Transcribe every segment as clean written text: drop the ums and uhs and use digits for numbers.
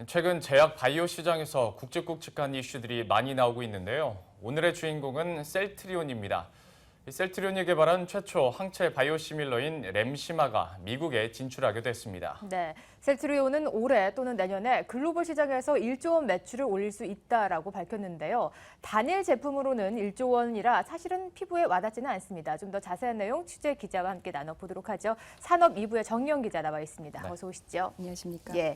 최근 제약 바이오 시장에서 굵직굵직한 이슈들이 많이 나오고 있는데요. 오늘의 주인공은 셀트리온입니다. 이 셀트리온이 개발한 최초 항체 바이오시밀러인 램시마가 미국에 진출하게 됐습니다. 네, 셀트리온은 올해 또는 내년에 글로벌 시장에서 1조 원 매출을 올릴 수 있다라고 밝혔는데요. 단일 제품으로는 1조 원이라 사실은 피부에 와닿지는 않습니다. 좀 더 자세한 내용 취재 기자와 함께 나눠보도록 하죠. 산업 2부의 정영 기자 나와 있습니다. 네. 어서 오시죠. 안녕하십니까. 예.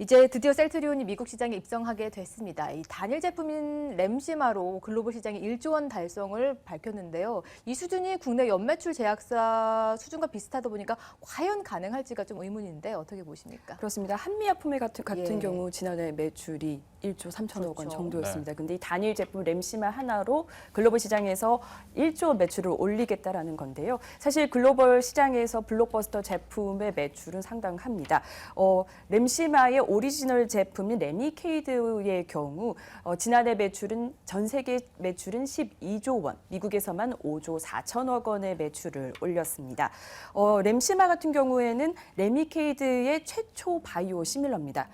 이제 드디어 셀트리온이 미국 시장에 입성하게 됐습니다. 이 단일 제품인 램시마로 글로벌 시장에 1조 원 달성을 밝혔는데요. 이 수준이 국내 연매출 제약사 수준과 비슷하다 보니까 과연 가능할지가 좀 의문인데 어떻게 보십니까? 그렇습니다. 한미약품회 같은 예. 경우 지난해 매출이 1조 3천억 원 그렇죠. 정도였습니다. 근데 이 단일 제품 램시마 하나로 글로벌 시장에서 1조 매출을 올리겠다라는 건데요. 사실 글로벌 시장에서 블록버스터 제품의 매출은 상당합니다. 램시마의 오리지널 제품인 레미케이드의 경우 지난해 매출은 전 세계 매출은 12조 원, 미국에서만 5조 4천억 원의 매출을 올렸습니다. 램시마 같은 경우에는 레미케이드의 최초 바이오 시밀러입니다.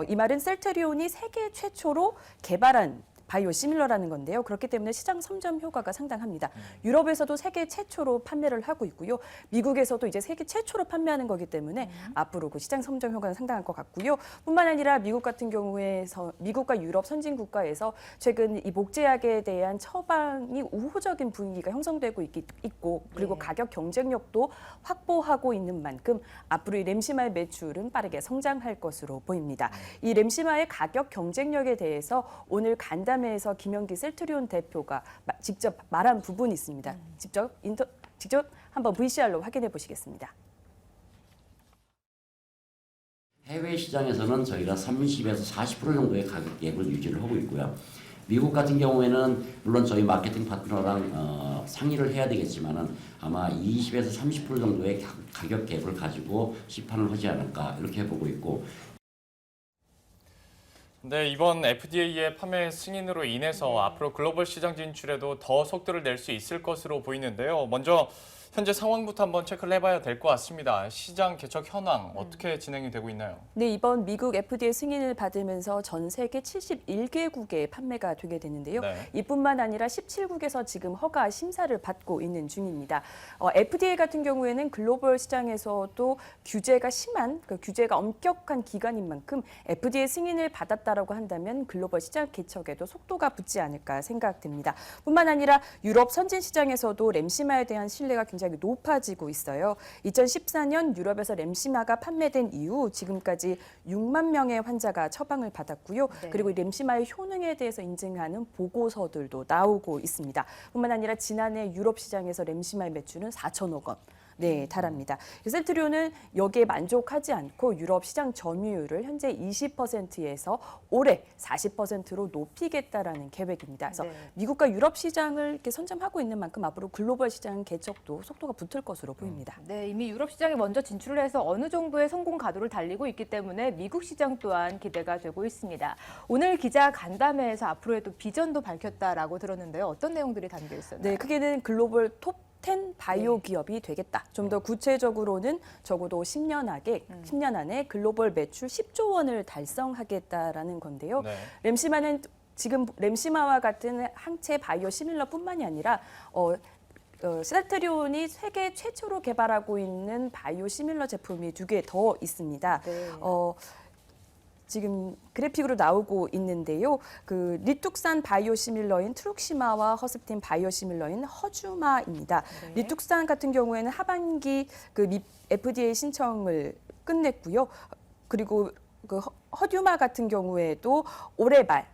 이 말은 셀트리온이 세계 최초로 개발한 바이오 시밀러라는 건데요. 그렇기 때문에 시장 선점 효과가 상당합니다. 유럽에서도 세계 최초로 판매를 하고 있고요. 미국에서도 이제 세계 최초로 판매하는 거기 때문에 앞으로 그 시장 선점 효과는 상당할 것 같고요. 뿐만 아니라 미국 같은 경우에서 미국과 유럽 선진 국가에서 최근 이 목제약에 대한 처방이 우호적인 분위기가 형성되고 있고 그리고 네. 가격 경쟁력도 확보하고 있는 만큼 앞으로 이 램시마의 매출은 빠르게 성장할 것으로 보입니다. 이 램시마의 가격 경쟁력에 대해서 오늘 간담회에서 김영기 셀트리온 대표가 직접 말한 부분이 있습니다. 직접 한번 VCR로 확인해 보시겠습니다. 해외 시장에서는 저희가 30에서 40% 정도의 가격 갭을 유지를 하고 있고요. 미국 같은 경우에는 물론 저희 마케팅 파트너랑 상의를 해야 되겠지만은 아마 20에서 30% 정도의 가격 갭을 가지고 시판을 하지 않을까 이렇게 보고 있고. 네, 이번 FDA의 판매 승인으로 인해서 앞으로 글로벌 시장 진출에도 더 속도를 낼 수 있을 것으로 보이는데요. 먼저 현재 상황부터 한번 체크를 해봐야 될 것 같습니다. 시장 개척 현황 어떻게 진행이 되고 있나요? 네, 이번 미국 FDA 승인을 받으면서 전 세계 71개국에 판매가 되게 되는데요. 네. 이뿐만 아니라 17국에서 지금 허가 심사를 받고 있는 중입니다. FDA 같은 경우에는 글로벌 시장에서도 규제가 심한, 규제가 엄격한 기관인 만큼 FDA 승인을 받았다라고 한다면 글로벌 시장 개척에도 속도가 붙지 않을까 생각됩니다. 뿐만 아니라 유럽 선진 시장에서도 램시마에 대한 신뢰가 굉장히 높아지고 있어요. 2014년 유럽에서 램시마가 판매된 이후 지금까지 6만 명의 환자가 처방을 받았고요. 네. 그리고 램시마의 효능에 대해서 인증하는 보고서들도 나오고 있습니다. 뿐만 아니라 지난해 유럽 시장에서 램시마의 매출은 4천억 원. 네, 달합니다. 셀트리온은 여기에 만족하지 않고 유럽 시장 점유율을 현재 20%에서 올해 40%로 높이겠다라는 계획입니다. 그래서 네. 미국과 유럽 시장을 이렇게 선점하고 있는 만큼 앞으로 글로벌 시장 개척도 속도가 붙을 것으로 보입니다. 네, 이미 유럽 시장에 먼저 진출을 해서 어느 정도의 성공 가도를 달리고 있기 때문에 미국 시장 또한 기대가 되고 있습니다. 오늘 기자 간담회에서 앞으로의 또 비전도 밝혔다라고 들었는데요. 어떤 내용들이 담겨 있었나요? 네, 크게는 글로벌 톱 10 바이오 기업이 되겠다. 좀 더 구체적으로는 적어도 10년 안에 글로벌 매출 10조 원을 달성하겠다라는 건데요. 네. 램시마는 지금 램시마와 같은 항체 바이오 시밀러뿐만이 아니라 셀트리온이 세계 최초로 개발하고 있는 바이오 시밀러 제품이 2개 더 있습니다. 네. 지금 그래픽으로 나오고 있는데요. 그 리툭산 바이오시밀러인 트룩시마와 허스틴 바이오시밀러인 허주마입니다. 네. 리툭산 같은 경우에는 하반기 FDA 신청을 끝냈고요. 그리고 그 허듀마 같은 경우에도 올해 말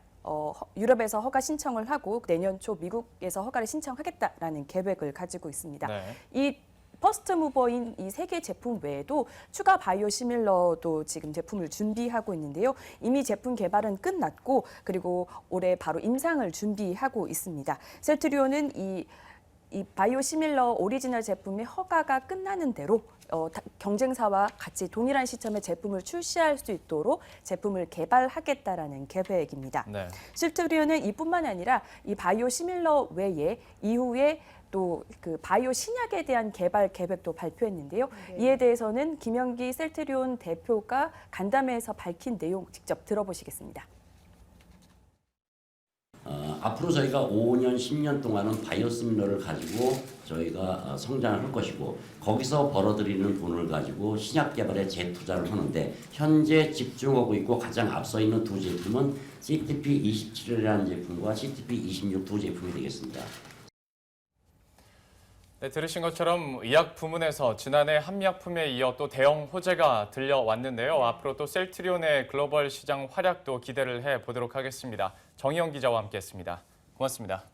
유럽에서 허가 신청을 하고 내년 초 미국에서 허가를 신청하겠다라는 계획을 가지고 있습니다. 네. 이 퍼스트 무버인 이 세 개 제품 외에도 추가 바이오 시밀러도 지금 제품을 준비하고 있는데요. 이미 제품 개발은 끝났고 그리고 올해 바로 임상을 준비하고 있습니다. 셀트리온은 이 바이오 시밀러 오리지널 제품의 허가가 끝나는 대로 경쟁사와 같이 동일한 시점에 제품을 출시할 수 있도록 제품을 개발하겠다라는 계획입니다. 네. 셀트리온은 이뿐만 아니라 이 바이오 시밀러 외에 이후에 또 그 바이오 신약에 대한 개발 계획도 발표했는데요. 이에 대해서는 김영기 셀트리온 대표가 간담회에서 밝힌 내용 직접 들어보시겠습니다. 앞으로 저희가 5년, 10년 동안은 바이오시밀러를 가지고 저희가 성장을 할 것이고 거기서 벌어들이는 돈을 가지고 신약 개발에 재투자를 하는데 현재 집중하고 있고 가장 앞서 있는 두 제품은 CTP27이라는 제품과 CTP26 두 제품이 되겠습니다. 네, 들으신 것처럼 의약 부문에서 지난해 한미약품에 이어 또 대형 호재가 들려왔는데요. 앞으로 또 셀트리온의 글로벌 시장 활약도 기대를 해보도록 하겠습니다. 정희영 기자와 함께했습니다. 고맙습니다.